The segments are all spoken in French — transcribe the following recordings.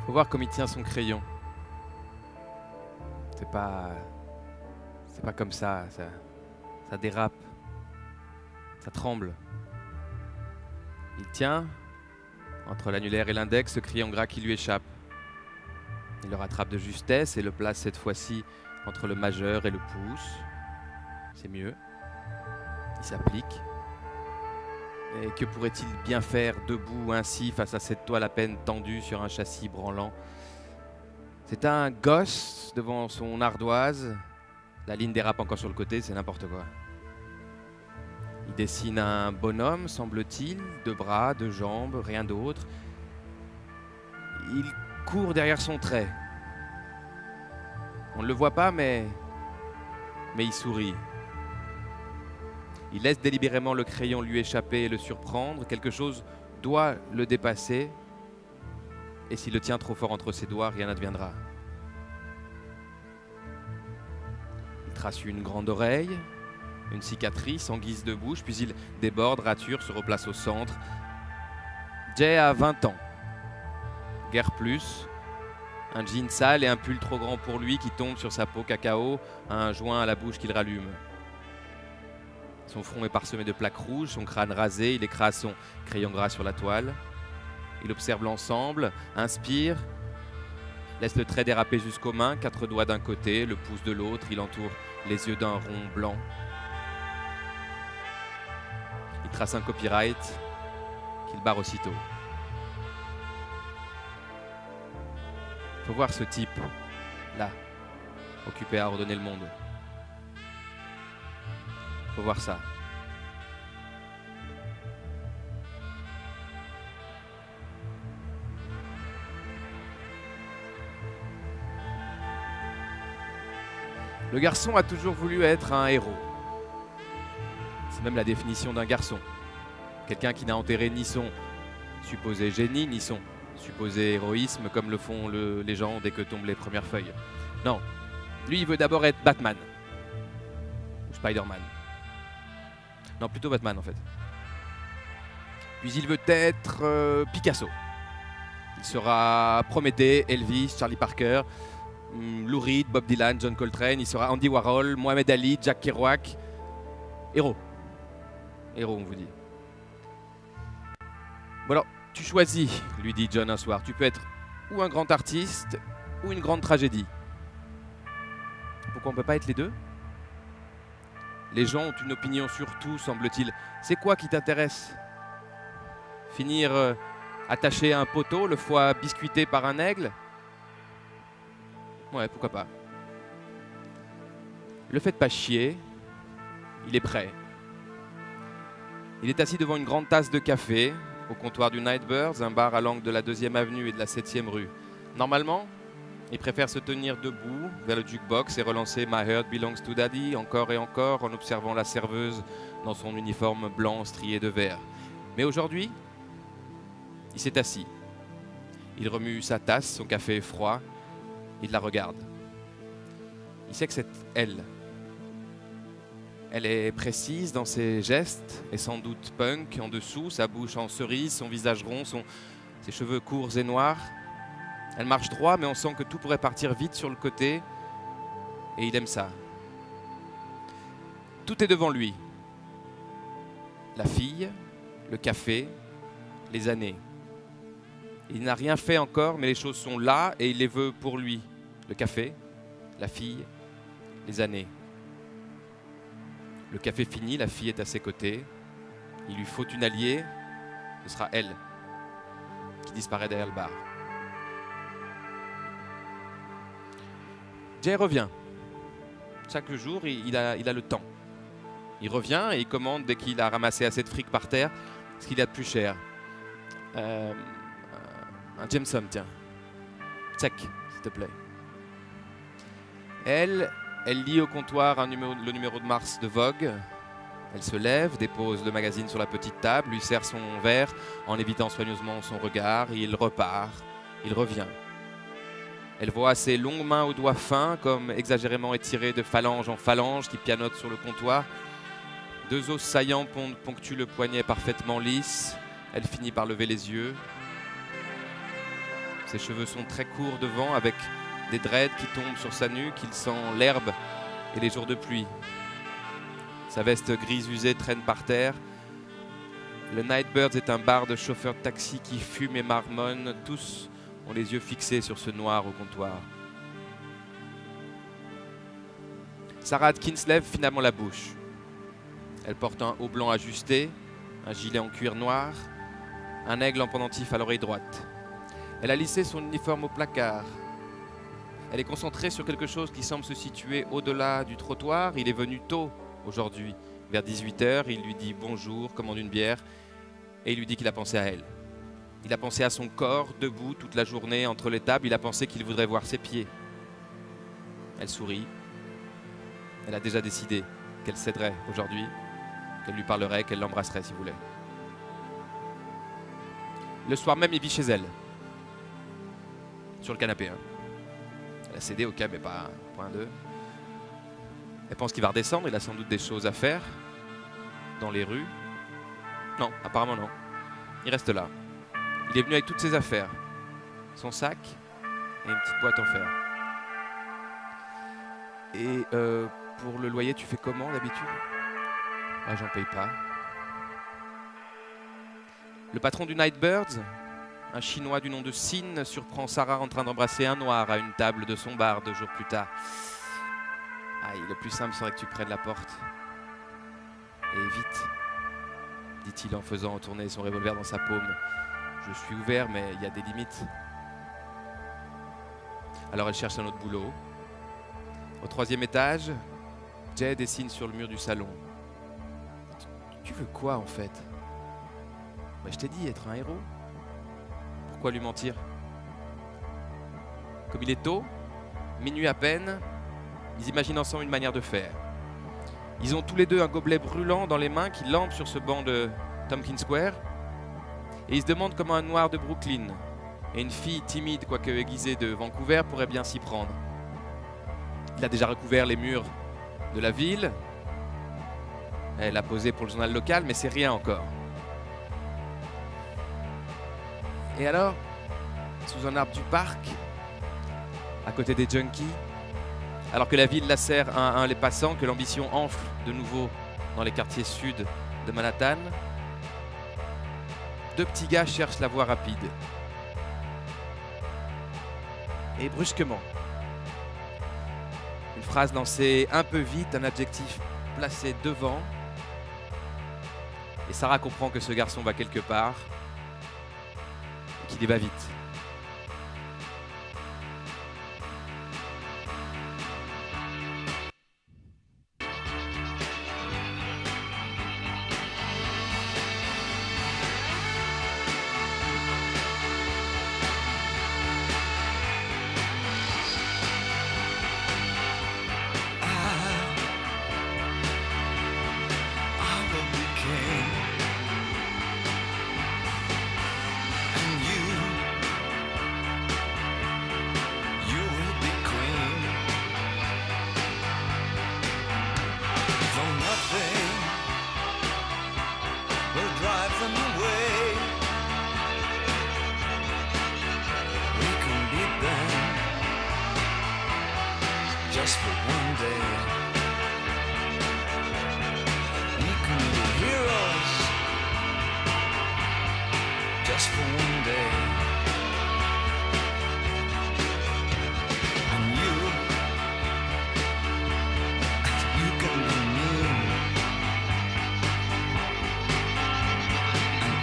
Faut voir comme il tient son crayon. C'est pas comme ça dérape, ça tremble. Il tient, entre l'annulaire et l'index, ce crayon gras qui lui échappe. Il le rattrape de justesse et le place cette fois-ci entre le majeur et le pouce. C'est mieux. Il s'applique. Et que pourrait-il bien faire debout ainsi face à cette toile à peine tendue sur un châssis branlant? C'est un gosse devant son ardoise. La ligne dérape encore sur le côté, c'est n'importe quoi. Il dessine un bonhomme, semble-t-il, 2 bras, 2 jambes, rien d'autre. Il court derrière son trait. On ne le voit pas, mais il sourit. Il laisse délibérément le crayon lui échapper et le surprendre. Quelque chose doit le dépasser. Et s'il le tient trop fort entre ses doigts, rien n'adviendra. Il trace une grande oreille, une cicatrice en guise de bouche, puis il déborde, rature, se replace au centre. Jay a 20 ans. Guère plus. Un jean sale et un pull trop grand pour lui qui tombe sur sa peau cacao, un joint à la bouche qu'il rallume. Son front est parsemé de plaques rouges, son crâne rasé, il écrase son crayon gras sur la toile. Il observe l'ensemble, inspire, laisse le trait déraper jusqu'aux mains, 4 doigts d'un côté, le pouce de l'autre, il entoure les yeux d'un rond blanc. Il trace un copyright qu'il barre aussitôt. Faut voir ce type, là, occupé à ordonner le monde. Faut voir ça. Le garçon a toujours voulu être un héros. C'est même la définition d'un garçon. Quelqu'un qui n'a enterré ni son supposé génie, ni son supposé héroïsme, comme le font les gens dès que tombent les premières feuilles. Non, lui il veut d'abord être Batman. Ou Spider-Man. Non, plutôt Batman en fait. Puis il veut être Picasso. Il sera Prométhée, Elvis, Charlie Parker, Lou Reed, Bob Dylan, John Coltrane. Il sera Andy Warhol, Mohamed Ali, Jack Kerouac. Héros. Héros, on vous dit. Bon alors, tu choisis, lui dit John un soir. Tu peux être ou un grand artiste ou une grande tragédie. Pourquoi on ne peut pas être les deux? Les gens ont une opinion sur tout, semble-t-il. C'est quoi qui t'intéresse? Finir attaché à un poteau, le foie biscuité par un aigle? Ouais, pourquoi pas. Le fait de pas chier, il est prêt. Il est assis devant une grande tasse de café, au comptoir du Nightbirds, un bar à l'angle de la 2e avenue et de la 7e rue. Normalement, il préfère se tenir debout vers le jukebox et relancer My Heart Belongs to Daddy encore et encore en observant la serveuse dans son uniforme blanc strié de vert. Mais aujourd'hui, il s'est assis. Il remue sa tasse, son café est froid. Il la regarde. Il sait que c'est elle. Elle est précise dans ses gestes et sans doute punk en dessous, sa bouche en cerise, son visage rond, ses cheveux courts et noirs. Elle marche droit, mais on sent que tout pourrait partir vite sur le côté. Et il aime ça. Tout est devant lui. La fille, le café, les années. Il n'a rien fait encore, mais les choses sont là et il les veut pour lui. Le café, la fille, les années. Le café fini, la fille est à ses côtés. Il lui faut une alliée. Ce sera elle qui disparaît derrière le bar. Jay revient. Chaque jour, il a le temps. Il revient et il commande dès qu'il a ramassé assez de fric par terre ce qu'il y a de plus cher. Un Jameson, tiens. Check, s'il te plaît. Elle lit au comptoir le numéro de mars de Vogue. Elle se lève, dépose le magazine sur la petite table, lui sert son verre en évitant soigneusement son regard. Et il repart, il revient. Elle voit ses longues mains aux doigts fins, comme exagérément étirées de phalange en phalange, qui pianotent sur le comptoir. 2 os saillants ponctuent le poignet parfaitement lisse. Elle finit par lever les yeux. Ses cheveux sont très courts devant, avec des dreads qui tombent sur sa nuque. Il sent l'herbe et les jours de pluie. Sa veste grise usée traîne par terre. Le Nightbirds est un bar de chauffeurs de taxi qui fument et marmonnent. Tous ont les yeux fixés sur ce noir au comptoir. Sarah Atkins lève finalement la bouche. Elle porte un haut blanc ajusté, un gilet en cuir noir, un aigle en pendentif à l'oreille droite. Elle a lissé son uniforme au placard. Elle est concentrée sur quelque chose qui semble se situer au-delà du trottoir. Il est venu tôt aujourd'hui, vers 18 h. Il lui dit bonjour, commande une bière, et il lui dit qu'il a pensé à elle. Il a pensé à son corps, debout toute la journée entre les tables. Il a pensé qu'il voudrait voir ses pieds. Elle sourit. Elle a déjà décidé qu'elle céderait aujourd'hui, qu'elle lui parlerait, qu'elle l'embrasserait s'il voulait. Le soir même, il vit chez elle, sur le canapé. Elle a cédé, ok, mais pas un d'eux. Elle pense qu'il va redescendre, il a sans doute des choses à faire dans les rues. Non, apparemment non. Il reste là. Il est venu avec toutes ses affaires, son sac et une petite boîte en fer. Et pour le loyer, tu fais comment d'habitude? Ah, j'en paye pas. Le patron du Nightbirds, un Chinois du nom de Sin, surprend Sarah en train d'embrasser un noir à une table de son bar 2 jours plus tard. Aïe, le plus simple serait que tu prennes la porte. Et vite, dit-il en faisant tourner son revolver dans sa paume. Je suis ouvert, mais il y a des limites. Alors elle cherche un autre boulot. Au 3e étage, Jay dessine sur le mur du salon. Tu veux quoi en fait? Bah, je t'ai dit, être un héros. Pourquoi lui mentir? Comme il est tôt, minuit à peine, ils imaginent ensemble une manière de faire. Ils ont tous les deux un gobelet brûlant dans les mains qui lampe sur ce banc de Tompkins Square. Et ils se demandent comment un noir de Brooklyn et une fille timide, quoique aiguisée, de Vancouver pourraient bien s'y prendre. Il a déjà recouvert les murs de la ville. Elle a posé pour le journal local, mais c'est rien encore. Et alors, sous un arbre du parc, à côté des junkies, alors que la ville lacère un à un les passants, que l'ambition enfle de nouveau dans les quartiers sud de Manhattan, 2 petits gars cherchent la voie rapide. Et brusquement, une phrase lancée un peu vite, un adjectif placé devant, et Sarah comprend que ce garçon va quelque part, et qu'il y va vite. Just for one day, we can be heroes. Just for one day, and you can be me, and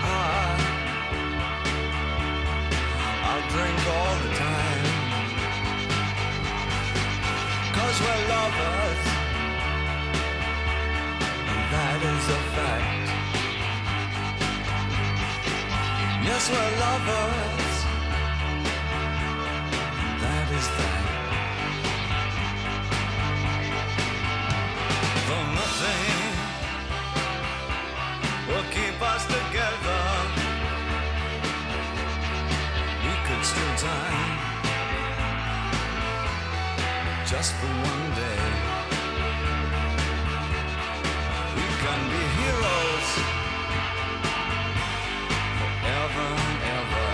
I'll drink all the time. 'Cause we're lovers, and that is a fact. Yes, we're lovers, and that is that. Though nothing will keep us together, we could steal time. Just for one day, we can be heroes forever and ever.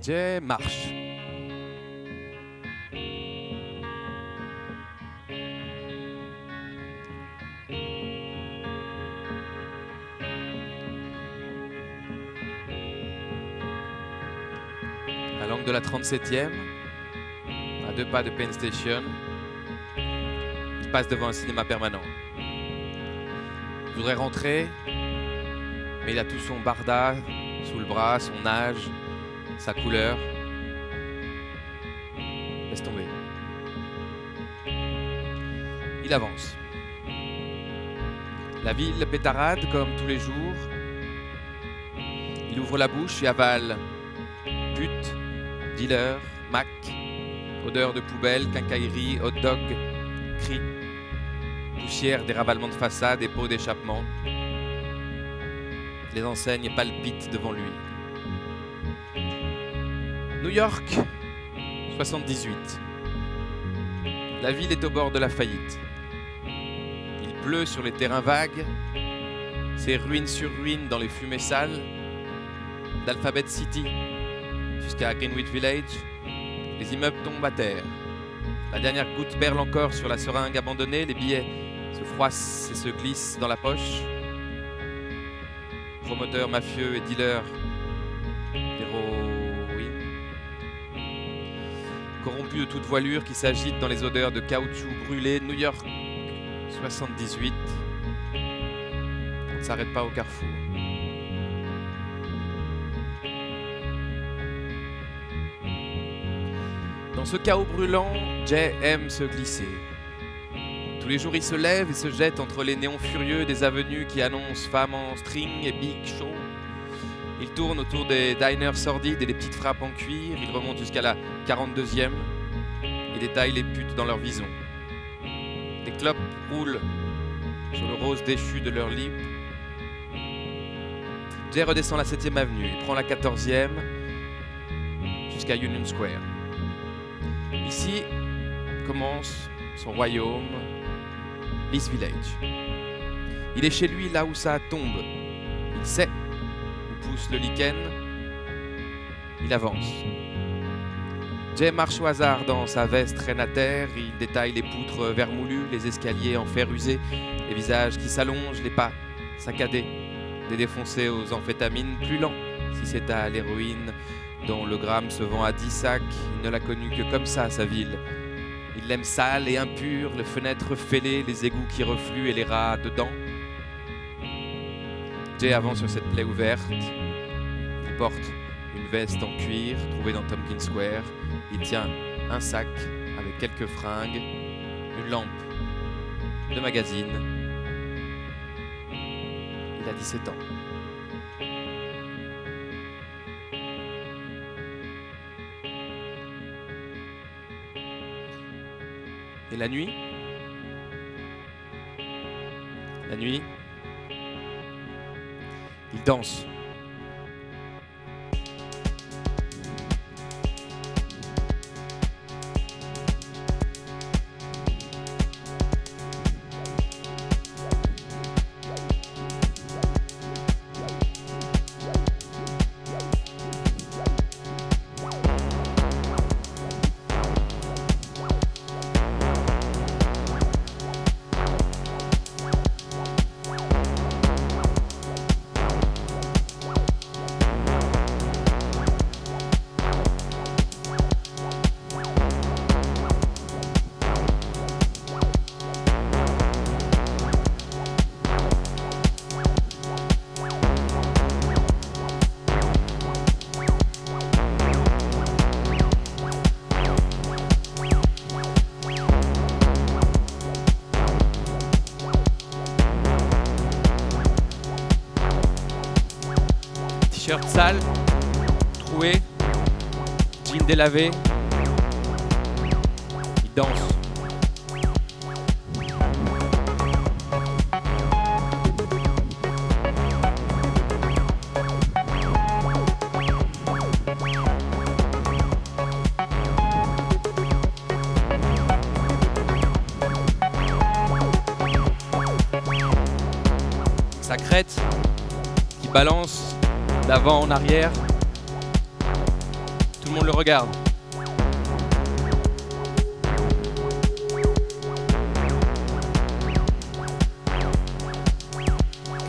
Jay marche. À l'angle de la 37e, à 2 pas de Penn Station, il passe devant un cinéma permanent. Il voudrait rentrer, mais il a tout son barda sous le bras, son âge, sa couleur. Laisse tomber. Il avance. La ville pétarade comme tous les jours. Il ouvre la bouche et avale pute, dealer, Mac, odeur de poubelle, quincaillerie, hot dog, cris, poussière des ravalements de façade et pots d'échappement. Les enseignes palpitent devant lui. New York, 78. La ville est au bord de la faillite. Il pleut sur les terrains vagues, c'est ruine sur ruine dans les fumées sales, d'Alphabet City jusqu'à Greenwich Village, les immeubles tombent à terre. La dernière goutte perle encore sur la seringue abandonnée, les billets se froissent et se glissent dans la poche. Promoteurs mafieux et dealers d'héroïne, corrompus de toute voilure qui s'agitent dans les odeurs de caoutchouc brûlé. New York, 78. On ne s'arrête pas au carrefour. Dans ce chaos brûlant, Jay aime se glisser. Tous les jours, il se lève et se jette entre les néons furieux des avenues qui annoncent femmes en string et big show. Il tourne autour des diners sordides et les petites frappes en cuir. Il remonte jusqu'à la 42e et détaille les putes dans leur vison. Des clopes roulent sur le rose déchu de leurs lips. Jay redescend la 7e avenue. Il prend la 14e jusqu'à Union Square. Ici commence son royaume, l'East Village. Il est chez lui là où ça tombe. Il sait où pousse le lichen. Il avance. Jay marche au hasard dans sa veste reine à terre. Il détaille les poutres vermoulues, les escaliers en fer usé, les visages qui s'allongent, les pas saccadés, des défoncés aux amphétamines, plus lents si c'est à l'héroïne, dont le gramme se vend à 10 sacs. Il ne l'a connu que comme ça, sa ville. Il l'aime sale et impure, les fenêtres fêlées, les égouts qui refluent et les rats dedans. Jay avance sur cette plaie ouverte. Il porte une veste en cuir trouvée dans Tompkins Square. Il tient un sac avec quelques fringues, une lampe de magazine. Il a 17 ans. Et la nuit, il danse. T-shirt sale, troué, jean délavé. Il danse. Sa crête qui balance d'avant en arrière. Tout le monde le regarde.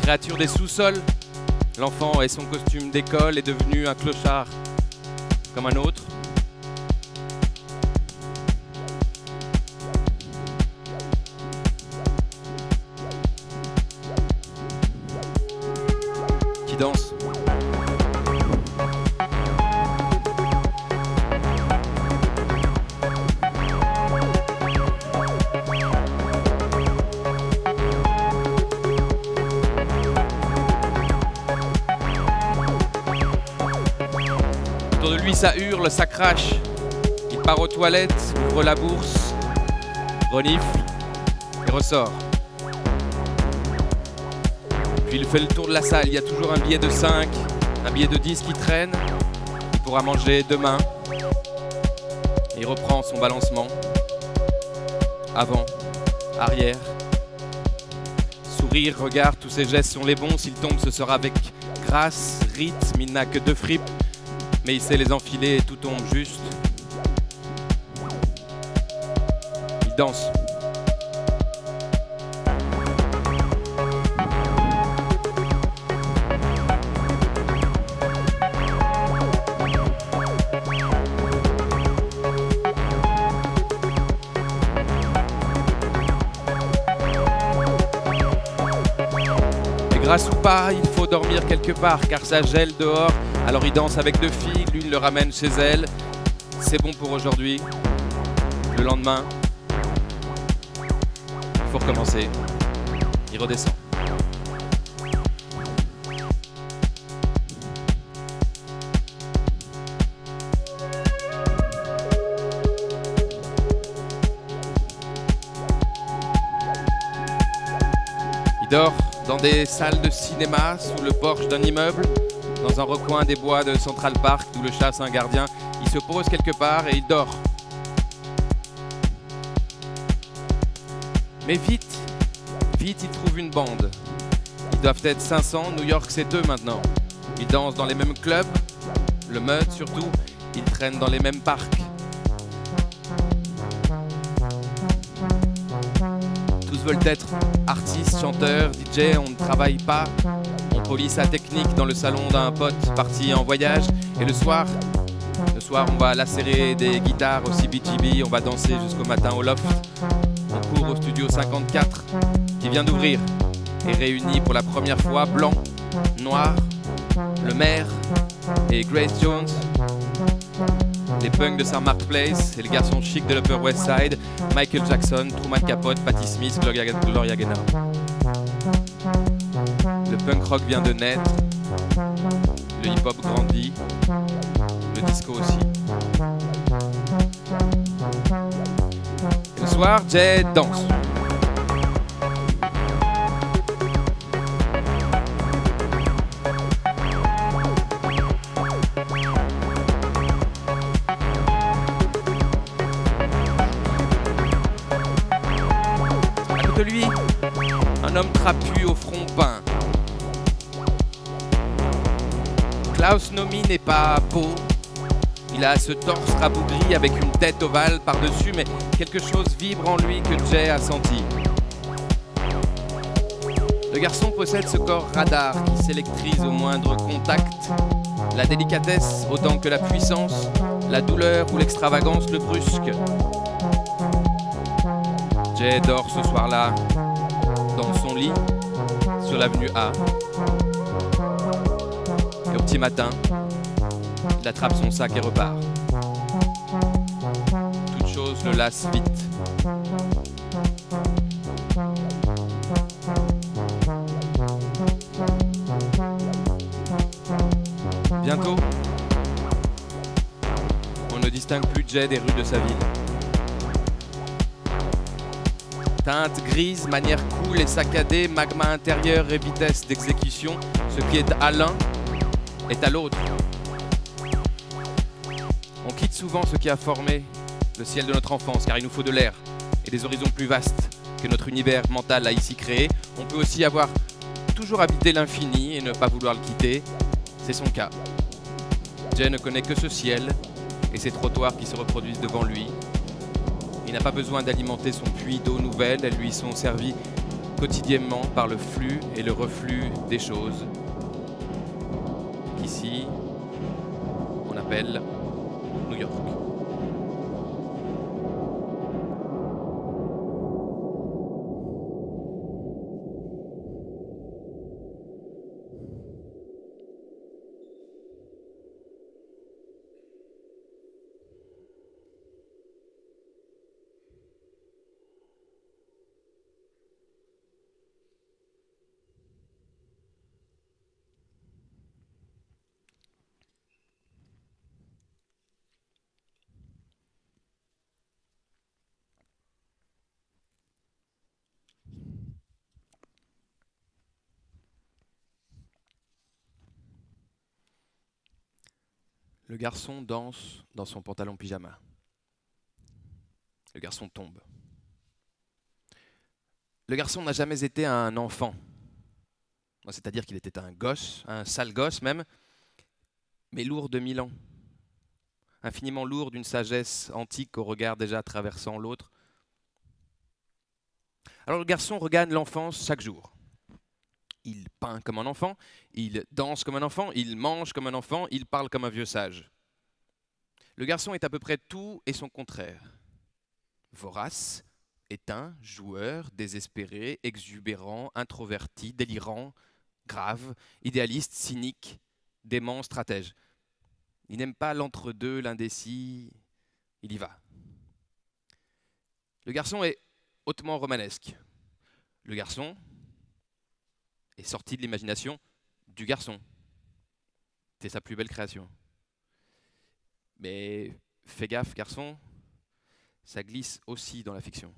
Créature des sous-sols, l'enfant et son costume d'école est devenu un clochard comme un autre. Qui danse. Autour de lui, ça hurle, ça crache. Il part aux toilettes, ouvre la bourse, renifle et ressort. Puis il fait le tour de la salle. Il y a toujours un billet de 5, un billet de 10 qui traîne. Il pourra manger demain. Il reprend son balancement. Avant, arrière. Sourire, regard, tous ses gestes sont les bons. S'il tombe, ce sera avec grâce, rythme. Il n'a que 2 fripes, mais il sait les enfiler et tout tombe juste. Il danse. Grâce ou pas, il faut dormir quelque part car ça gèle dehors. Alors il danse avec 2 filles, l'une le ramène chez elle. C'est bon pour aujourd'hui. Le lendemain, il faut recommencer. Il redescend. Il dort dans des salles de cinéma, sous le porche d'un immeuble, dans un recoin des bois de Central Park, d'où le chasse un gardien. Il se pose quelque part et il dort. Mais vite, vite, il trouve une bande. Ils doivent être 500, New York c'est 2 maintenant. Ils dansent dans les mêmes clubs, le Mud surtout, ils traînent dans les mêmes parcs. Tous veulent être artistes, chanteurs, DJ, on ne travaille pas. On polie sa technique dans le salon d'un pote parti en voyage. Et le soir, on va lacérer des guitares au CBGB, on va danser jusqu'au matin au loft. On court au studio 54 qui vient d'ouvrir et réunit pour la première fois blanc, noir, le maire et Grace Jones, les punks de St. Mark's Place et les garçons chics de l'Upper West Side, Michael Jackson, Truman Capote, Patti Smith, Gloria Gaynor. Le punk rock vient de naître, le hip-hop grandit, le disco aussi. Et le soir, Jay danse. À côté de lui, un homme trapu au front peint. Klaus Nomi n'est pas beau, il a ce torse rabougri avec une tête ovale par-dessus, mais quelque chose vibre en lui que Jay a senti. Le garçon possède ce corps radar qui s'électrise au moindre contact, la délicatesse autant que la puissance, la douleur ou l'extravagance le brusque. Jay dort ce soir-là dans son lit, sur l'avenue A. Et au petit matin, il attrape son sac et repart. Toute chose le lasse vite. Bientôt, on ne distingue plus Jay des rues de sa ville. Teinte grise, manière cool et saccadée, magma intérieur et vitesse d'exécution. Ce qui est à l'un est à l'autre. On quitte souvent ce qui a formé le ciel de notre enfance, car il nous faut de l'air et des horizons plus vastes que notre univers mental a ici créé. On peut aussi avoir toujours habité l'infini et ne pas vouloir le quitter. C'est son cas. Jay ne connaît que ce ciel et ses trottoirs qui se reproduisent devant lui. Il n'a pas besoin d'alimenter son puits d'eau nouvelle, elles lui sont servies quotidiennement par le flux et le reflux des choses. Ici, on appelle New York. Le garçon danse dans son pantalon pyjama. Le garçon tombe. Le garçon n'a jamais été un enfant. C'est-à-dire qu'il était un gosse, un sale gosse même, mais lourd de 1000 ans. Infiniment lourd d'une sagesse antique au regard déjà traversant l'autre. Alors le garçon regagne l'enfance chaque jour. Il peint comme un enfant, il danse comme un enfant, il mange comme un enfant, il parle comme un vieux sage. Le garçon est à peu près tout et son contraire. Vorace, éteint, joueur, désespéré, exubérant, introverti, délirant, grave, idéaliste, cynique, dément, stratège. Il n'aime pas l'entre-deux, l'indécis, il y va. Le garçon est hautement romanesque. Le garçon est sorti de l'imagination du garçon. C'est sa plus belle création. Mais fais gaffe, garçon, ça glisse aussi dans la fiction.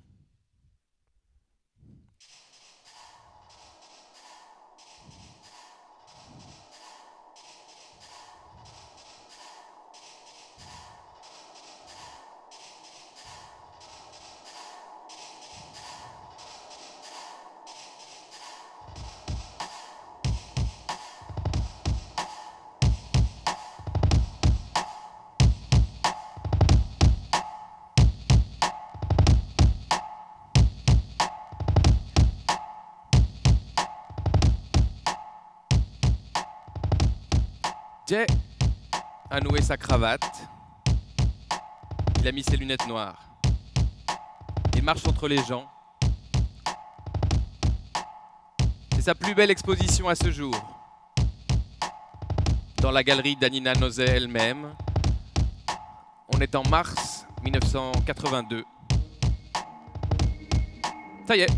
Jay a noué sa cravate, il a mis ses lunettes noires, il marche entre les gens. C'est sa plus belle exposition à ce jour. Dans la galerie d'Anina Nozay elle-même, on est en mars 1982. Ça y est,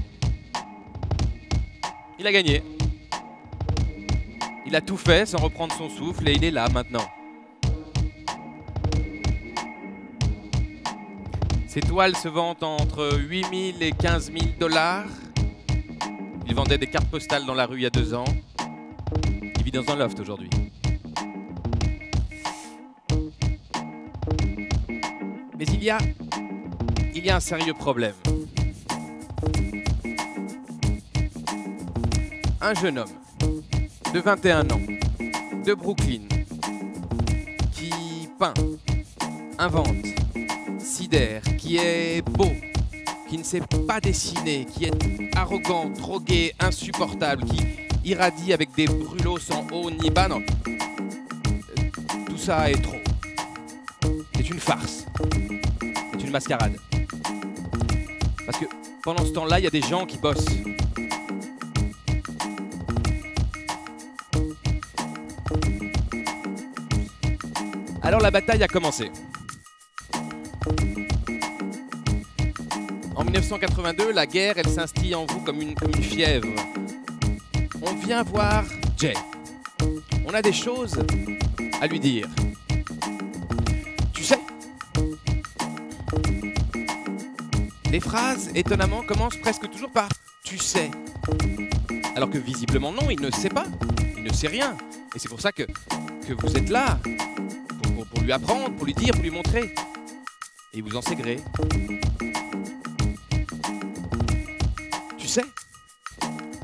il a gagné. Il a tout fait sans reprendre son souffle et il est là maintenant. Ses toiles se vendent entre 8 000 et 15 000 $. Il vendait des cartes postales dans la rue il y a 2 ans. Il vit dans un loft aujourd'hui. Mais il y a un sérieux problème. Un jeune homme de 21 ans, de Brooklyn, qui peint, invente, sidère, qui est beau, qui ne sait pas dessiner, qui est arrogant, drogué, insupportable, qui irradie avec des brûlots sans haut ni bas. Non. Tout ça est trop. C'est une farce. C'est une mascarade. Parce que pendant ce temps-là, il y a des gens qui bossent. Alors la bataille a commencé. En 1982, la guerre, elle s'instille en vous comme une fièvre. On vient voir Jay. On a des choses à lui dire. Tu sais, les phrases, étonnamment, commencent presque toujours par « tu sais ». Alors que visiblement non, il ne sait pas, il ne sait rien. Et c'est pour ça que vous êtes là. Pour lui apprendre, pour lui dire, pour lui montrer. Et vous en savez gré. Tu sais,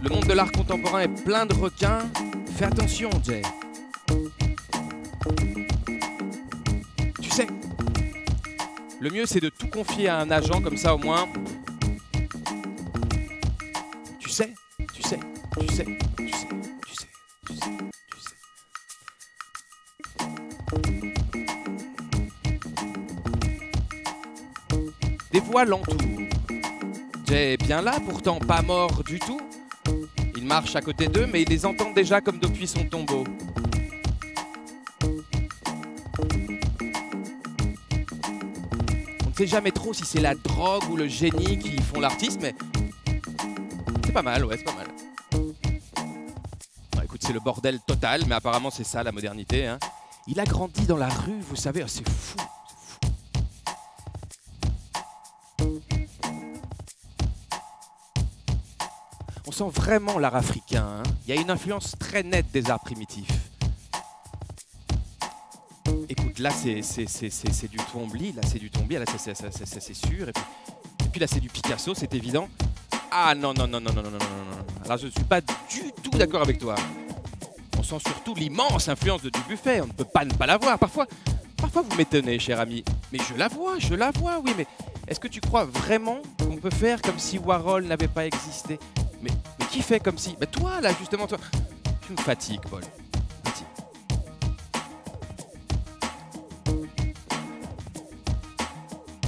le monde de l'art contemporain est plein de requins. Fais attention, Jay. Tu sais, Le mieux, c'est de tout confier à un agent, comme ça au moins. Tu sais, tu sais, tu sais, tu sais, tu sais, tu sais, tu sais. Des voix l'entourent. Jay est bien là, pourtant pas mort du tout. Il marche à côté d'eux, mais il les entend déjà comme depuis son tombeau. On ne sait jamais trop si c'est la drogue ou le génie qui font l'artiste, mais c'est pas mal, ouais, c'est pas mal. Bon, écoute, c'est le bordel total, mais apparemment c'est ça la modernité, hein. Il a grandi dans la rue, vous savez, oh, c'est fou. On sent vraiment l'art africain, hein. Il y a une influence très nette des arts primitifs. Écoute, là c'est du Twombly, là c'est du Twombly, là c'est sûr. Et puis là c'est du Picasso, c'est évident. Ah non, non, non, non, non, non, non, non, non. Alors je ne suis pas du tout d'accord avec toi. On sent surtout l'immense influence de Dubuffet, on ne peut pas ne pas la voir. Parfois vous m'étonnez, cher ami. Mais je la vois, oui, mais est-ce que tu crois vraiment qu'on peut faire comme si Warhol n'avait pas existé ? Mais qui fait comme si... Bah toi, là, justement, toi. Tu me fatigues, Paul. Fatigue.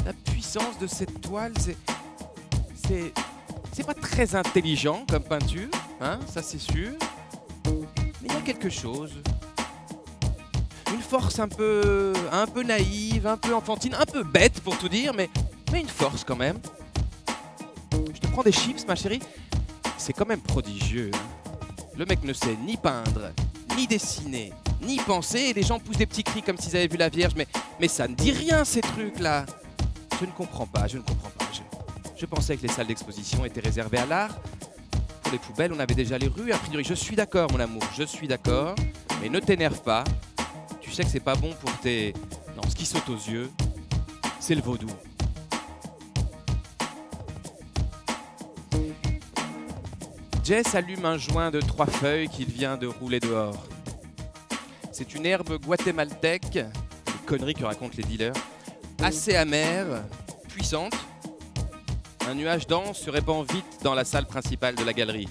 La puissance de cette toile, c'est pas très intelligent comme peinture, hein, ça c'est sûr. Mais il y a quelque chose. Une force un peu naïve, un peu enfantine, un peu bête pour tout dire, mais une force quand même. Je te prends des chips, ma chérie. C'est quand même prodigieux. Le mec ne sait ni peindre, ni dessiner, ni penser, et les gens poussent des petits cris comme s'ils avaient vu la Vierge, mais ça ne dit rien ces trucs-là. Je ne comprends pas, je ne comprends pas. Je pensais que les salles d'exposition étaient réservées à l'art. Pour les poubelles, on avait déjà les rues. A priori, je suis d'accord, mon amour, je suis d'accord, mais ne t'énerve pas. Tu sais que c'est pas bon pour tes... Non, ce qui saute aux yeux, c'est le vaudou. Jess allume un joint de 3 feuilles qu'il vient de rouler dehors. C'est une herbe guatémaltèque, les conneries que racontent les dealers, assez amère, puissante. Un nuage dense se répand vite dans la salle principale de la galerie.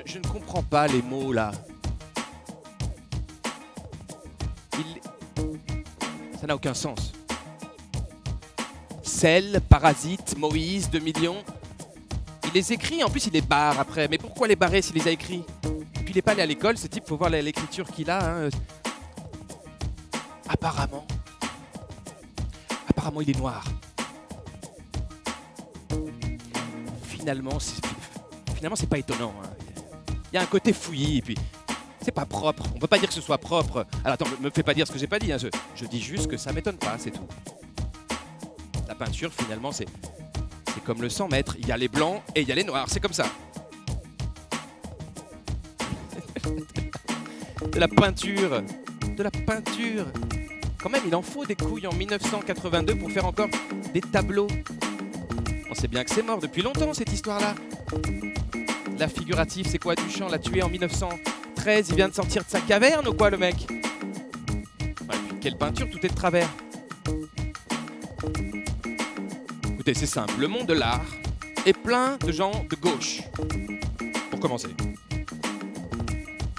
Je ne comprends pas les mots là. Ça n'a aucun sens. Sel, parasite, Moïse, 2 millions. Il les écrit, en plus il les barre après. Mais pourquoi les barrer s'il les a écrits? Et puis il n'est pas allé à l'école, ce type, faut voir l'écriture qu'il a. Hein. Apparemment, il est noir. Finalement, c'est pas étonnant. Hein. Il y a un côté fouillis, et puis... C'est pas propre, on peut pas dire que ce soit propre. Alors attends, me fais pas dire ce que j'ai pas dit, hein. Je dis juste que ça m'étonne pas, c'est tout. La peinture, finalement, c'est comme le 100 mètres. Il y a les blancs et il y a les noirs, c'est comme ça. De la peinture. Quand même, il en faut des couilles en 1982 pour faire encore des tableaux. On sait bien que c'est mort depuis longtemps, cette histoire-là. La figurative, c'est quoi? Duchamp l'a tué en 1913, il vient de sortir de sa caverne ou quoi, le mec? Ouais, puis quelle peinture, tout est de travers. Écoutez, c'est simple, le monde de l'art est plein de gens de gauche. Pour commencer.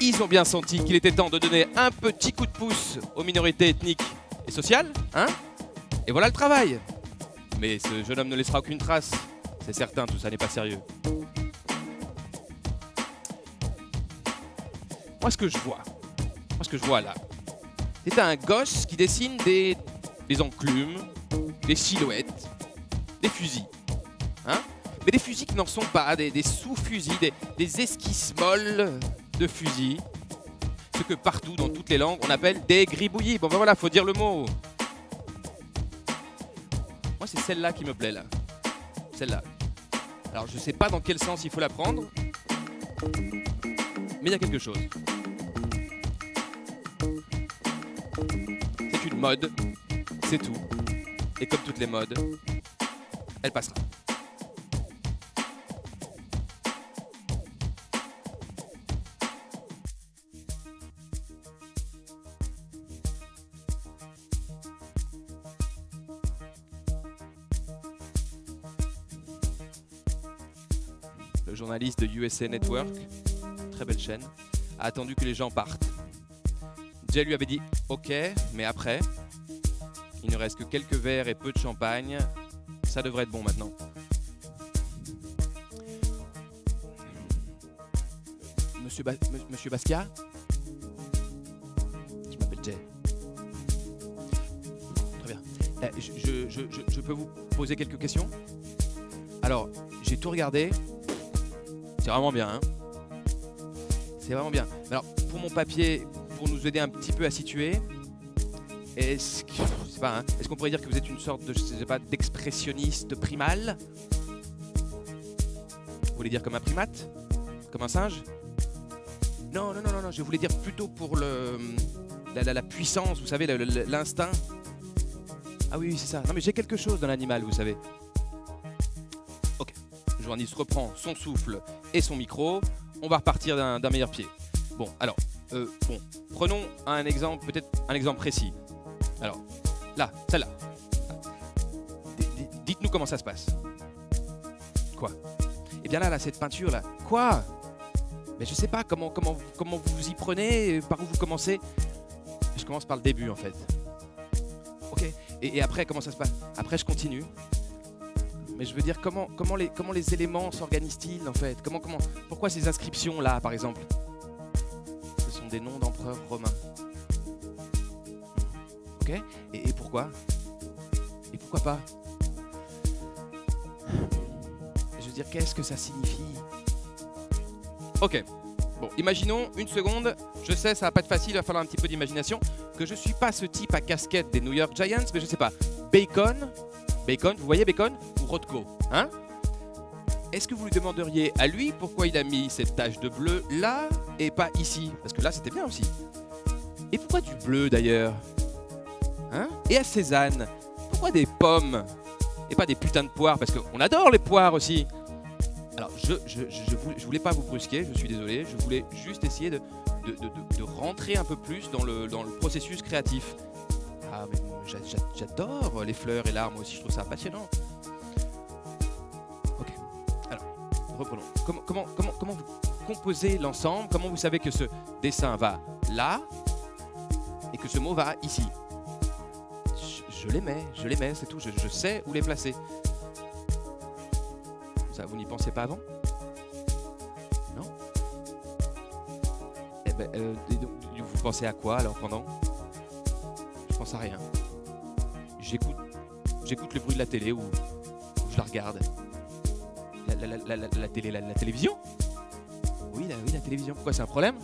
Ils ont bien senti qu'il était temps de donner un petit coup de pouce aux minorités ethniques et sociales, hein? Et voilà le travail. Mais ce jeune homme ne laissera aucune trace. C'est certain, tout ça n'est pas sérieux. Moi, ce que je vois là, c'est un gosse qui dessine des enclumes, des silhouettes, des fusils. Hein? Mais des fusils qui n'en sont pas, des sous-fusils, des esquisses molles de fusils. Ce que partout, dans toutes les langues, on appelle des gribouillis. Bon ben voilà, faut dire le mot. Moi, c'est celle-là qui me plaît, là. Celle-là. Alors, je sais pas dans quel sens il faut la prendre, mais il y a quelque chose. C'est une mode, c'est tout. Et comme toutes les modes, elle passera. le journaliste de USA Network, très belle chaîne, a attendu que les gens partent. Jay lui avait dit « Ok, mais après, il ne reste que quelques verres et peu de champagne, ça devrait être bon maintenant. » Monsieur Basquiat? Je m'appelle Jay. Très bien. Je peux vous poser quelques questions? Alors, j'ai tout regardé. C'est vraiment bien, hein? C'est vraiment bien. Alors, pour mon papier, pour nous aider un petit peu à situer, est-ce qu'on pourrait dire que vous êtes une sorte de, je sais pas, d'expressionniste primal? Vous voulez dire comme un primate? Comme un singe? Non, je voulais dire plutôt pour la puissance, vous savez, l'instinct. Ah oui, c'est ça. Non, mais j'ai quelque chose dans l'animal, vous savez. Ok, le journaliste reprend son souffle et son micro. On va repartir d'un meilleur pied. Bon, alors, prenons un exemple, peut-être un exemple précis. Alors, là, celle-là. Dites-nous comment ça se passe. Quoi? Eh bien là, cette peinture-là. Quoi? Mais je sais pas comment vous vous y prenez, par où vous commencez. Je commence par le début en fait. Ok. Et après comment ça se passe? Après je continue. Mais je veux dire comment les éléments s'organisent-ils en fait? Pourquoi ces inscriptions là par exemple? Ce sont des noms d'empereurs romains. Ok. Et pourquoi? Et pourquoi pas? Je veux dire qu'est-ce que ça signifie? Ok, bon, imaginons une seconde, je sais ça va pas être facile, il va falloir un petit peu d'imagination, que je suis pas ce type à casquette des New York Giants, mais je sais pas, Bacon, vous voyez Bacon? Ou Rothko, hein? Est-ce que vous lui demanderiez à lui pourquoi il a mis cette tache de bleu là et pas ici? Parce que là c'était bien aussi. Et pourquoi du bleu d'ailleurs? Hein? Et à Cézanne, pourquoi des pommes et pas des putains de poires? Parce qu'on adore les poires aussi. Alors, je voulais pas vous brusquer, je suis désolé, je voulais juste essayer de rentrer un peu plus dans le processus créatif. Ah, mais j'adore les fleurs et l'art, moi aussi, je trouve ça passionnant. Ok, alors, reprenons. Comment vous composez l'ensemble? Comment vous savez que ce dessin va là et que ce mot va ici? Je les mets, c'est tout, je sais où les placer. Ça, vous n'y pensez pas avant? Non? Eh ben, vous pensez à quoi alors pendant? Je pense à rien. J'écoute le bruit de la télé ou je la regarde. La télévision? Oui, la télévision. Pourquoi, c'est un problème?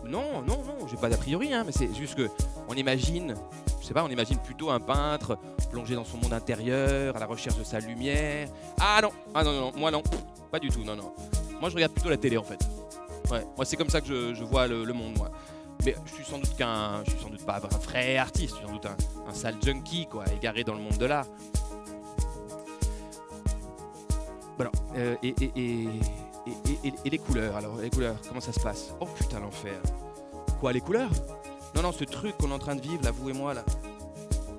Non, j'ai pas d'a priori, hein, mais c'est juste que on imagine, je sais pas, on imagine plutôt un peintre plongé dans son monde intérieur, à la recherche de sa lumière. Ah non, moi non, pas du tout, non. Moi je regarde plutôt la télé en fait. Ouais, moi c'est comme ça que je vois le monde, moi. Mais je suis sans doute pas un vrai artiste, je suis sans doute un sale junkie, quoi, égaré dans le monde de l'art. Bon, alors, et les couleurs, alors, les couleurs, comment ça se passe? Oh putain, l'enfer. Quoi, les couleurs? Non, ce truc qu'on est en train de vivre, là, vous et moi, là.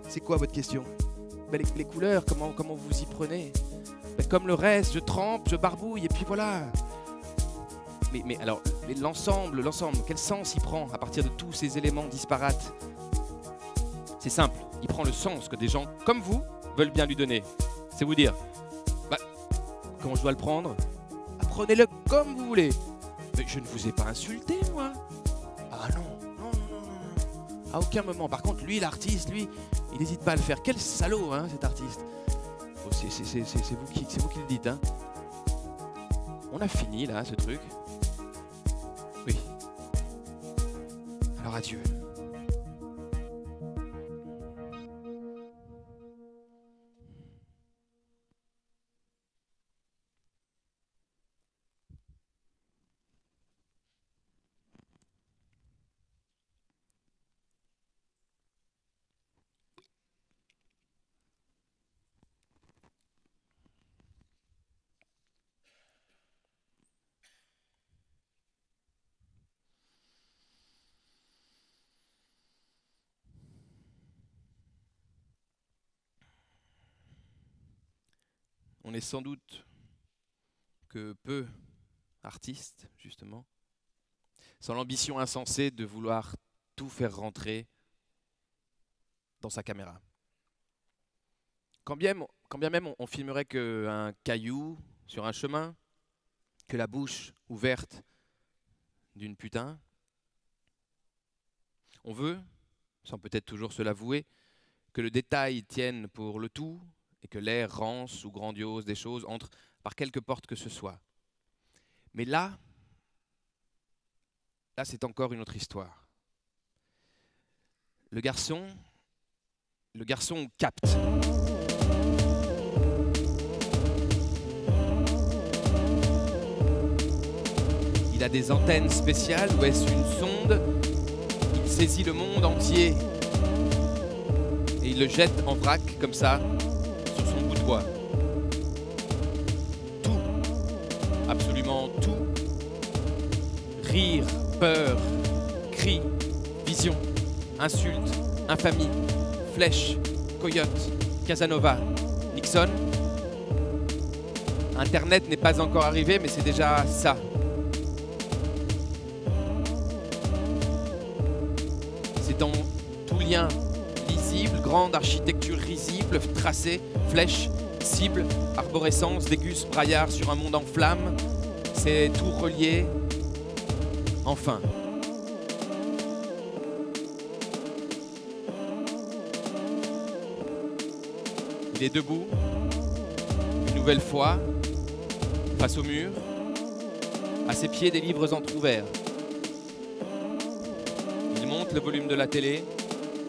C'est quoi votre question? Ben, les couleurs, comment vous y prenez? Ben, comme le reste, je trempe, je barbouille, et puis voilà. Mais alors, l'ensemble, quel sens il prend à partir de tous ces éléments disparates? C'est simple, il prend le sens que des gens comme vous veulent bien lui donner. C'est vous dire, bah, comment je dois le prendre? Prenez-le comme vous voulez. Mais je ne vous ai pas insulté, moi. Ah non. À aucun moment. Par contre, lui, l'artiste, lui, il n'hésite pas à le faire. Quel salaud, hein, cet artiste. Oh, c'est vous qui le dites, hein. On a fini, là, ce truc. Oui. Alors, adieu. On est sans doute que peu artistes, justement, sans l'ambition insensée de vouloir tout faire rentrer dans sa caméra. Quand bien même on filmerait qu'un caillou sur un chemin, que la bouche ouverte d'une putain, on veut, sans peut-être toujours se l'avouer, que le détail tienne pour le tout et que l'air rance ou grandiose des choses entre par quelque porte que ce soit. Mais là c'est encore une autre histoire. Le garçon capte. Il a des antennes spéciales ou est-ce une sonde? Il saisit le monde entier et il le jette en vrac comme ça sur son bout de bois. Tout, absolument tout. Rire, peur, cris, vision, insultes, infamie, flèche, coyote, Casanova, Nixon. Internet n'est pas encore arrivé, mais c'est déjà ça. C'est dans tout lien lisible, grande architecture risible, tracée, flèche, cible, arborescence, déguste, braillard sur un monde en flammes. C'est tout relié. Enfin. Il est debout, une nouvelle fois, face au mur, à ses pieds des livres entr'ouverts. Il monte le volume de la télé,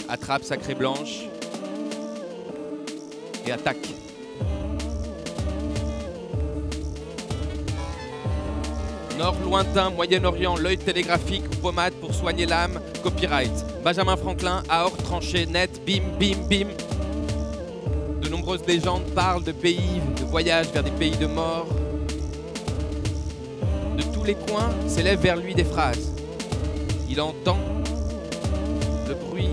attrape sa craie blanche et attaque. Nord lointain, Moyen-Orient, l'œil télégraphique, pommade pour soigner l'âme, copyright. Benjamin Franklin, aorte tranchée, net, bim, bim, bim. De nombreuses légendes parlent de pays, de voyages vers des pays de mort. De tous les coins s'élèvent vers lui des phrases. Il entend le bruit,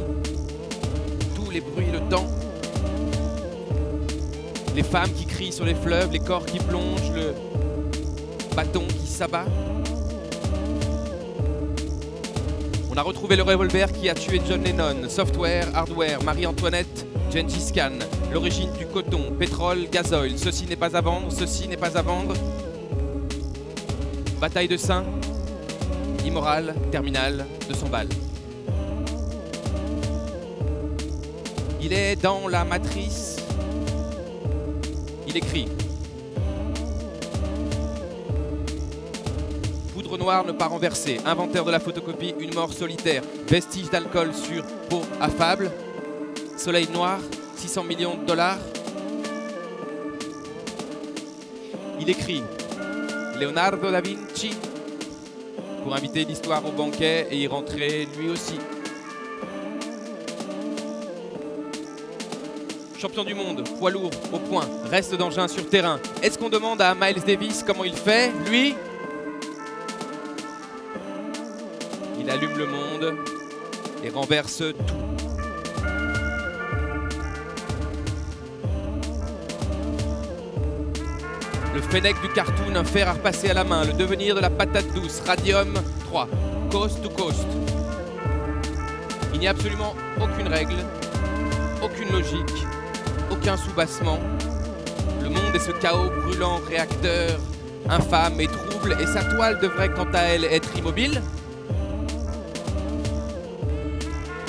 tous les bruits, le temps. Les femmes qui crient sur les fleuves, les corps qui plongent, le bâton qui s'abat. On a retrouvé le revolver qui a tué John Lennon, software, hardware, Marie-Antoinette, Gengis Khan, l'origine du coton, pétrole, gazoil, ceci n'est pas à vendre, ceci n'est pas à vendre. Bataille de Saint, immoral, terminal, 200 balles. Il est dans la matrice, il écrit. Poudre noire ne pas renversée, inventaire de la photocopie, une mort solitaire, vestige d'alcool sur peau affable, soleil noir, 600 millions de dollars. Il écrit Leonardo da Vinci pour inviter l'histoire au banquet et y rentrer lui aussi. Champion du monde, poids lourd, au point, reste d'engin sur terrain. Est-ce qu'on demande à Miles Davis comment il fait, lui? Il allume le monde et renverse tout. Le fennec du cartoon, un fer à repasser à la main, le devenir de la patate douce, Radium 3, Coast to Coast. Il n'y a absolument aucune règle, aucune logique, aucun soubassement. Le monde est ce chaos brûlant, réacteur, infâme et trouble, et sa toile devrait quant à elle être immobile.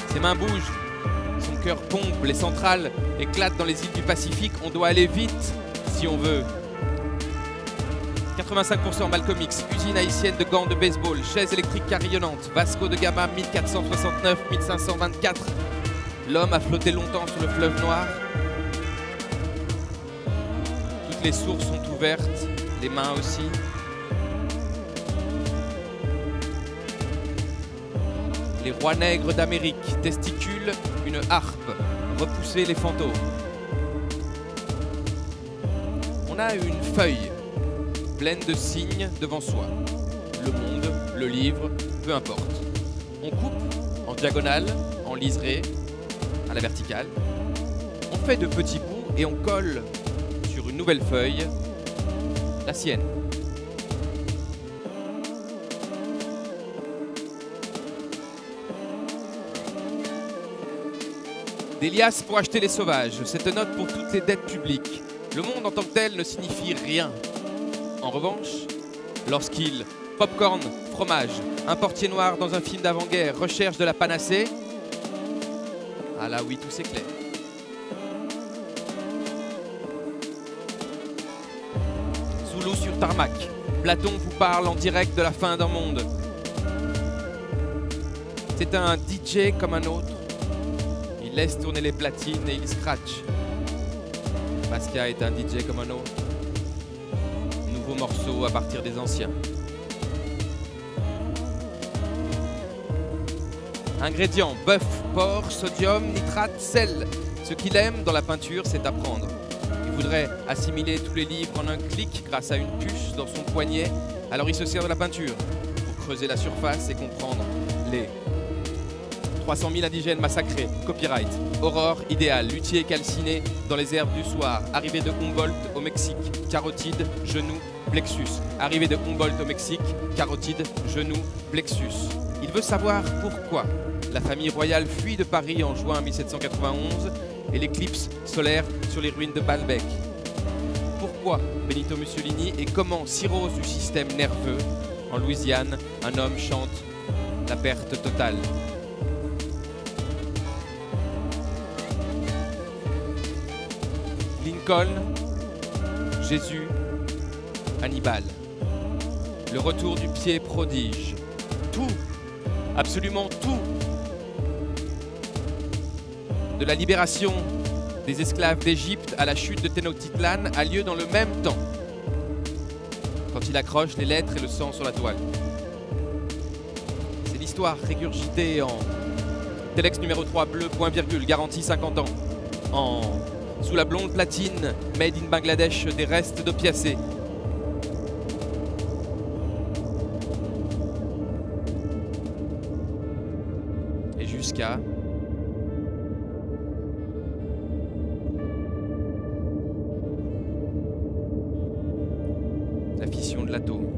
Ses mains bougent, son cœur pompe, les centrales éclatent dans les îles du Pacifique. On doit aller vite si on veut. 85% Malcolm X, usine haïtienne de gants de baseball, chaise électrique carillonnante, Vasco de Gama 1469-1524. L'homme a flotté longtemps sur le fleuve noir. Toutes les sources sont ouvertes, les mains aussi. Les rois nègres d'Amérique testiculent une harpe, repousser les fantômes. On a une feuille pleine de signes devant soi. Le monde, le livre, peu importe. On coupe en diagonale, en liseré, à la verticale. On fait de petits bouts et on colle sur une nouvelle feuille la sienne. Des liasses pour acheter les sauvages, cette note pour toutes les dettes publiques. Le monde en tant que tel ne signifie rien. En revanche, lorsqu'il, popcorn, fromage, un portier noir dans un film d'avant-guerre, recherche de la panacée, ah là oui, tout c'est clair. Zoulou sur tarmac, Platon vous parle en direct de la fin d'un monde. C'est un DJ comme un autre. Il laisse tourner les platines et il scratch. Basquiat est un DJ comme un autre. Nouveau morceau à partir des anciens. Ingrédients, bœuf, porc, sodium, nitrate, sel. Ce qu'il aime dans la peinture, c'est apprendre. Il voudrait assimiler tous les livres en un clic grâce à une puce dans son poignet. Alors il se sert de la peinture pour creuser la surface et comprendre les 300 000 indigènes massacrés, copyright, aurore idéale, luthier calciné dans les herbes du soir, arrivée de Humboldt au Mexique, carotide, genou, plexus. Arrivée de Humboldt au Mexique, carotide, genou, plexus. Il veut savoir pourquoi la famille royale fuit de Paris en juin 1791 et l'éclipse solaire sur les ruines de Baalbek. Pourquoi Benito Mussolini et comment cirrhose du système nerveux en Louisiane, un homme chante la perte totale. Lincoln, Jésus, Hannibal. Le retour du pied prodige. Tout, absolument tout, de la libération des esclaves d'Égypte à la chute de Tenochtitlan a lieu dans le même temps, quand il accroche les lettres et le sang sur la toile. C'est l'histoire régurgitée en Telex numéro 3 bleu, point virgule, garantie 50 ans, sous la blonde platine, made in Bangladesh, des restes d'opiacés. Et jusqu'à la fission de l'atome.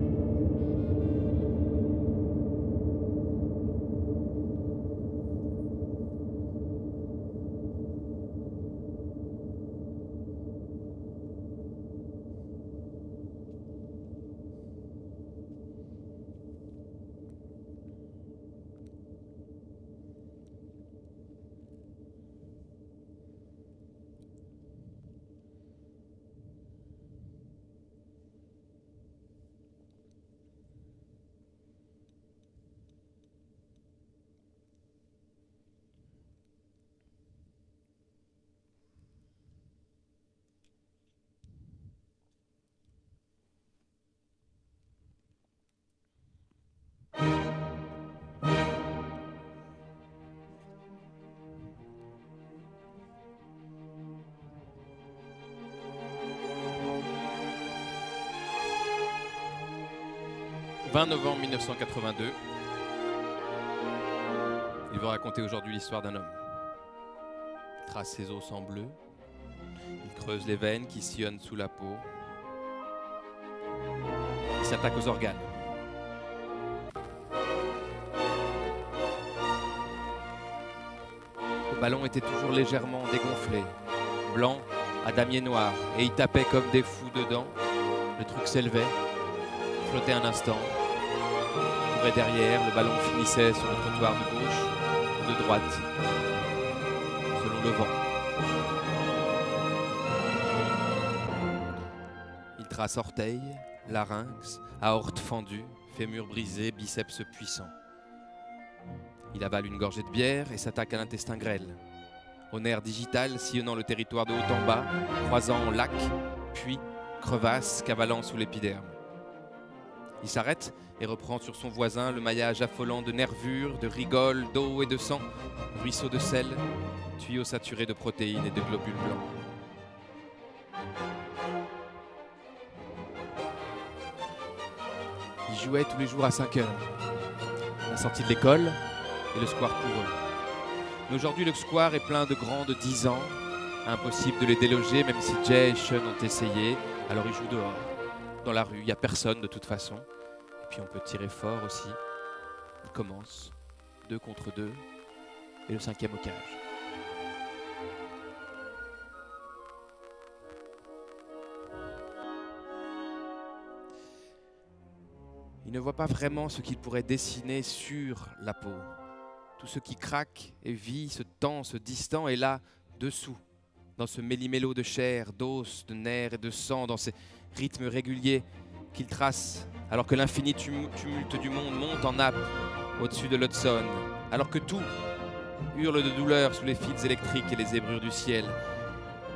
« 20 novembre 1982 ». Il veut raconter aujourd'hui l'histoire d'un homme. Il trace ses os en bleu, il creuse les veines qui sillonnent sous la peau. Il s'attaque aux organes. Le ballon était toujours légèrement dégonflé, blanc à damier noir, et il tapait comme des fous dedans. Le truc s'élevait, flottait un instant. Derrière, le ballon finissait sur le trottoir de gauche ou de droite, selon le vent. Il trace orteil, larynx, aorte fendue, fémur brisé, biceps puissant. Il avale une gorgée de bière et s'attaque à l'intestin grêle. Au nerf digital, sillonnant le territoire de haut en bas, croisant lac, puits, crevasses, cavalant sous l'épiderme. Il s'arrête et reprend sur son voisin le maillage affolant de nervures, de rigoles, d'eau et de sang, ruisseaux de sel, tuyaux saturés de protéines et de globules blancs. Il jouait tous les jours à 5 heures, la sortie de l'école et le square pour eux. Mais aujourd'hui, le square est plein de grands de 10 ans, impossible de les déloger, même si Jay et Sean ont essayé, alors ils jouent dehors. Dans la rue, il n'y a personne de toute façon. Et puis on peut tirer fort aussi. Il commence, 2 contre 2, et le 5e au cage. il ne voit pas vraiment ce qu'il pourrait dessiner sur la peau. Tout ce qui craque et vit, se tend, se distend est là, dessous, dans ce méli-mélo de chair, d'os, de nerfs et de sang, dans ces rythmes réguliers qu'il trace, alors que l'infini tumulte du monde monte en nappe au-dessus de l'Hudson, alors que tout hurle de douleur sous les fils électriques et les zébrures du ciel.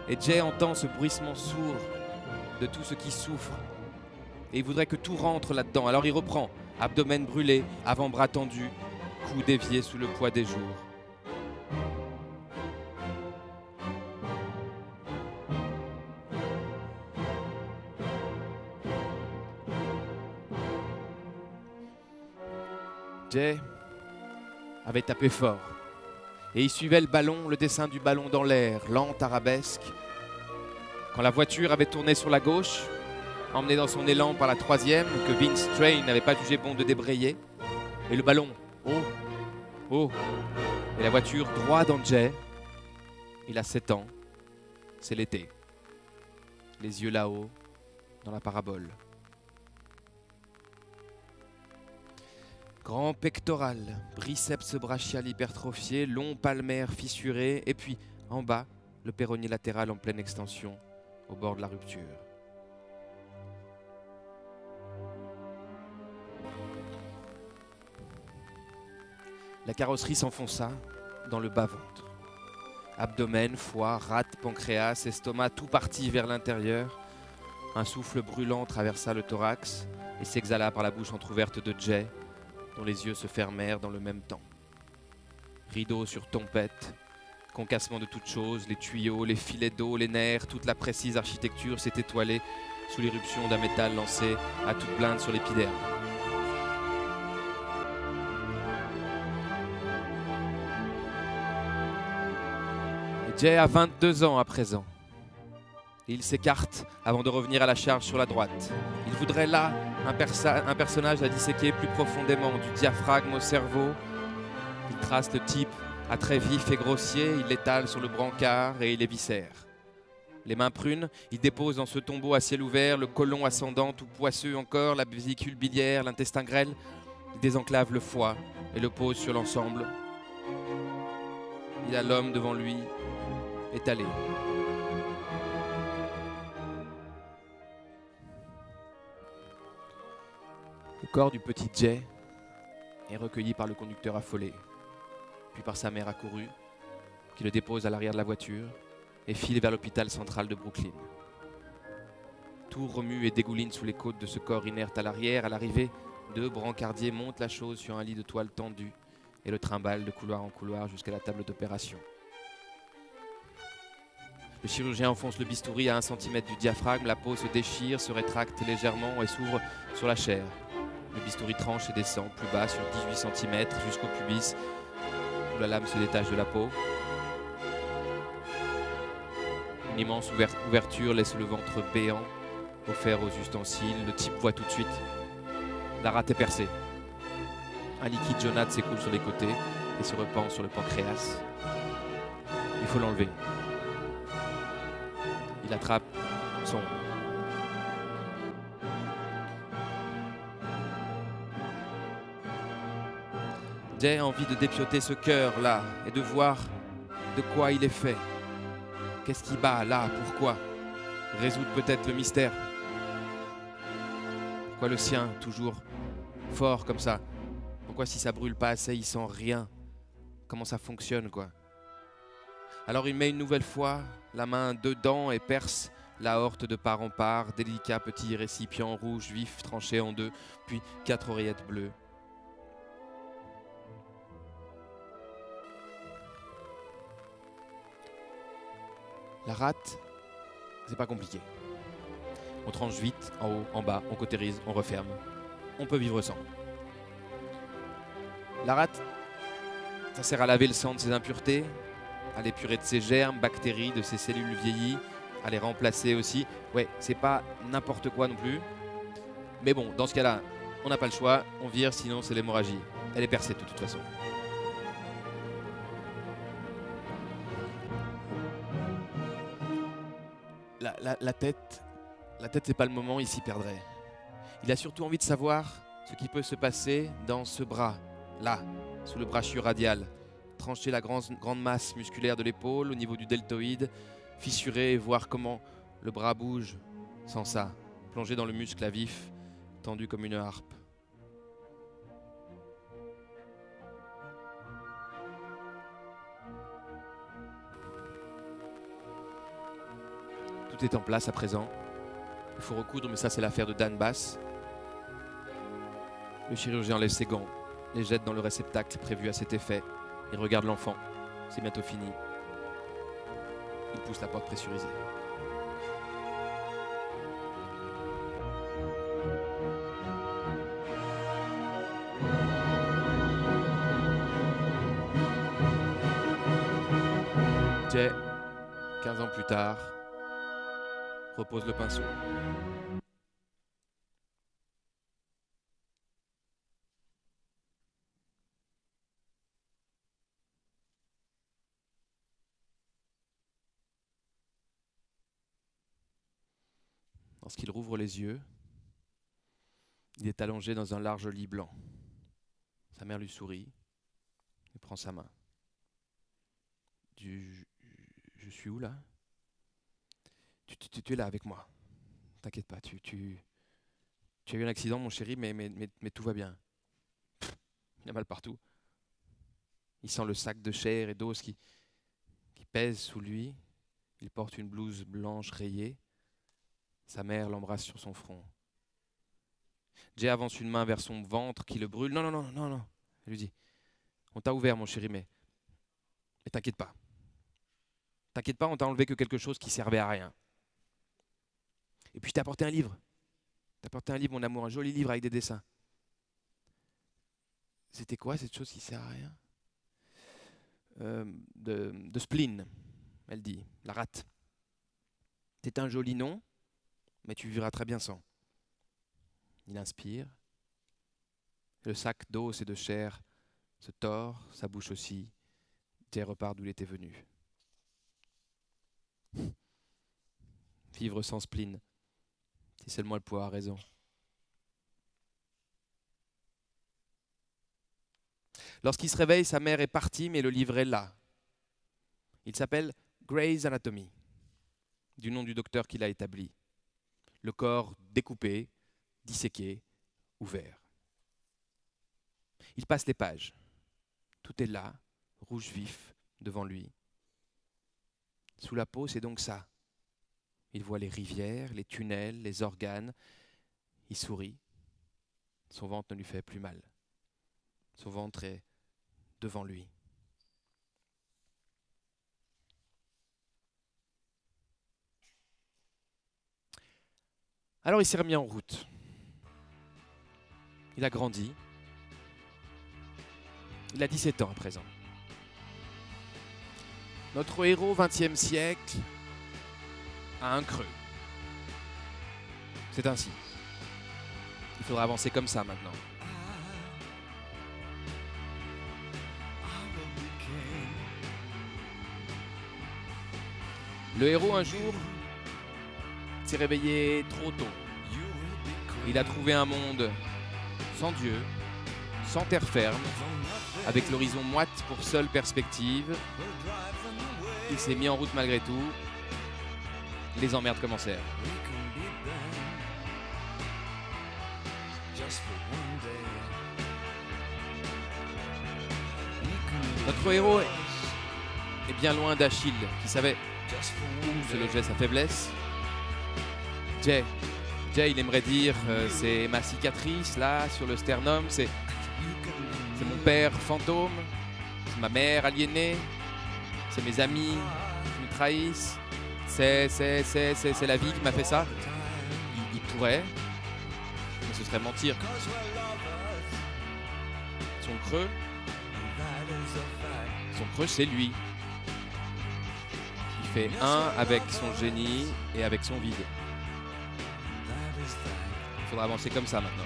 Et Jay entend ce bruissement sourd de tout ce qui souffre. Et il voudrait que tout rentre là-dedans. Alors il reprend, abdomen brûlé, avant-bras tendu, cou dévié sous le poids des jours. Jay avait tapé fort. Et il suivait le ballon, le dessin du ballon dans l'air, lente arabesque. Quand la voiture avait tourné sur la gauche, emmené dans son élan par la troisième, que Vince Train n'avait pas jugé bon de débrayer, et le ballon, haut, et la voiture droit dans Jay. Il a 7 ans, c'est l'été. Les yeux là-haut, dans la parabole. Grand pectoral, biceps brachial hypertrophié, long palmaire fissuré, et puis en bas, le péroné latéral en pleine extension, au bord de la rupture. La carrosserie s'enfonça dans le bas-ventre. Abdomen, foie, rate, pancréas, estomac, tout partit vers l'intérieur. Un souffle brûlant traversa le thorax et s'exhala par la bouche entrouverte de Jay, dont les yeux se fermèrent dans le même temps. Rideau sur tempête, concassement de toutes choses, les tuyaux, les filets d'eau, les nerfs, toute la précise architecture s'est étoilée sous l'éruption d'un métal lancé à toute blinde sur l'épiderme. Et Jay a 22 ans à présent. Et il s'écarte avant de revenir à la charge sur la droite. Il voudrait là un personnage à disséquer plus profondément, du diaphragme au cerveau. Il trace le type à traits vifs et grossiers, il l'étale sur le brancard et il éviscère. Les mains prunes, il dépose dans ce tombeau à ciel ouvert le côlon ascendant, tout poisseux encore, la vésicule biliaire, l'intestin grêle. Il désenclave le foie et le pose sur l'ensemble. Il a l'homme devant lui, étalé. Le corps du petit Jay est recueilli par le conducteur affolé, puis par sa mère accourue, qui le dépose à l'arrière de la voiture et file vers l'hôpital central de Brooklyn. Tout remue et dégouline sous les côtes de ce corps inerte à l'arrière. À l'arrivée, 2 brancardiers montent la chose sur un lit de toile tendu et le trimballent de couloir en couloir jusqu'à la table d'opération. Le chirurgien enfonce le bistouri à 1 cm du diaphragme, la peau se déchire, se rétracte légèrement et s'ouvre sur la chair. Le bistouri tranche et descend plus bas sur 18 cm jusqu'au pubis, où la lame se détache de la peau. Une immense ouverture laisse le ventre béant, offert aux ustensiles. Le type voit tout de suite. La rate est percée. Un liquide jaunâtre s'écoule sur les côtés et se repend sur le pancréas. Il faut l'enlever. Il attrape son... Jay a envie de dépioter ce cœur-là et de voir de quoi il est fait. Qu'est-ce qui bat là? Pourquoi? Résoudre peut-être le mystère. Pourquoi le sien, toujours fort comme ça? Pourquoi si ça brûle pas assez, il sent rien? Comment ça fonctionne, quoi? Alors il met une nouvelle fois la main dedans et perce l'aorte de part en part. Délicat petit récipient rouge vif tranché en 2, puis 4 oreillettes bleues. La rate, c'est pas compliqué. On tranche vite, en haut, en bas, on cautérise, on referme. On peut vivre sans. La rate, ça sert à laver le sang de ses impuretés, à l'épurer de ses germes, bactéries, de ses cellules vieillies, à les remplacer aussi. Ouais, c'est pas n'importe quoi non plus. Mais bon, dans ce cas-là, on n'a pas le choix, on vire, sinon c'est l'hémorragie. Elle est percée de toute façon. La tête, c'est pas le moment, il s'y perdrait. Il a surtout envie de savoir ce qui peut se passer dans ce bras, là, sous le brachio radial. Trancher la grande masse musculaire de l'épaule au niveau du deltoïde, fissurer et voir comment le bras bouge sans ça, plongé dans le muscle à vif, tendu comme une harpe. Tout est en place à présent. Il faut recoudre, mais ça c'est l'affaire de Dan Bass. Le chirurgien enlève ses gants, les jette dans le réceptacle prévu à cet effet. Il regarde l'enfant. C'est bientôt fini. Il pousse la porte pressurisée. Jay, 15 ans plus tard, repose le pinceau. Lorsqu'il rouvre les yeux, il est allongé dans un large lit blanc. Sa mère lui sourit et prend sa main. Je suis où là? Tu es là avec moi. T'inquiète pas, tu as eu un accident mon chéri, mais tout va bien. Il a mal partout. Il sent le sac de chair et d'os qui pèse sous lui. Il porte une blouse blanche rayée. Sa mère l'embrasse sur son front. Jay avance une main vers son ventre qui le brûle. Non. Elle lui dit, on t'a ouvert mon chéri, mais t'inquiète pas. T'inquiète pas, on t'a enlevé que quelque chose qui servait à rien. Et puis je t'ai apporté un livre. T'as apporté un livre, mon amour, un joli livre avec des dessins. C'était quoi cette chose qui sert à rien? De spleen, elle dit, la rate. C'est un joli nom, mais tu vivras très bien sans. Il inspire. Le sac d'os et de chair se tord, sa bouche aussi. Jay repart d'où il était venu. Vivre sans spleen, si seulement elle pouvait avoir raison. Lorsqu'il se réveille, sa mère est partie, mais le livre est là. Il s'appelle Grey's Anatomy, du nom du docteur qui l'a établi. Le corps découpé, disséqué, ouvert. Il passe les pages. Tout est là, rouge vif, devant lui. Sous la peau, c'est donc ça. Il voit les rivières, les tunnels, les organes. Il sourit. Son ventre ne lui fait plus mal. Son ventre est devant lui. Alors il s'est remis en route. Il a grandi. Il a 17 ans à présent. Notre héros 20e siècle a un creux. C'est ainsi. Il faudra avancer comme ça maintenant. Le héros un jour s'est réveillé trop tôt. Il a trouvé un monde sans Dieu, sans terre ferme, avec l'horizon moite pour seule perspective. Il s'est mis en route malgré tout. Les emmerdes commencèrent. Notre héros est bien loin d'Achille, qui savait où se logeait sa faiblesse. Jay, il aimerait dire c'est ma cicatrice là sur le sternum, c'est mon père fantôme, c'est ma mère aliénée, c'est mes amis qui me trahissent, c'est la vie qui m'a fait ça. Il pourrait, mais ce serait mentir. Son creux, c'est lui. Il fait un avec son génie et avec son vide. Il faudra avancer comme ça maintenant.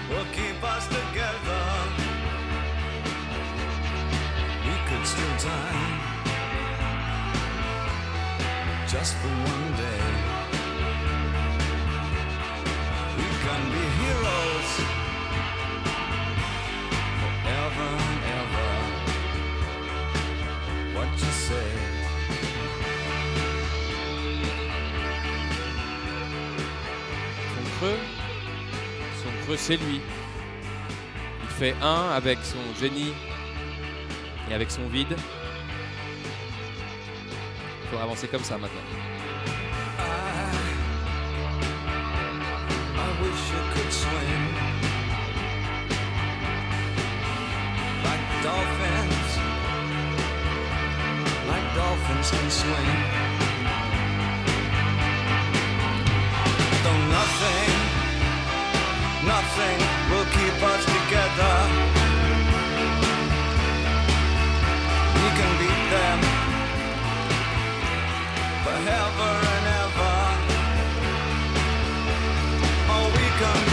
Will keep us together. We could steal time just for one day. creux c'est lui. Il fait un avec son génie et avec son vide. Il faut avancer comme ça maintenant. I wish you could swim like dolphins can swim. Though nothing will keep us together. We can beat them forever and ever. Oh, we can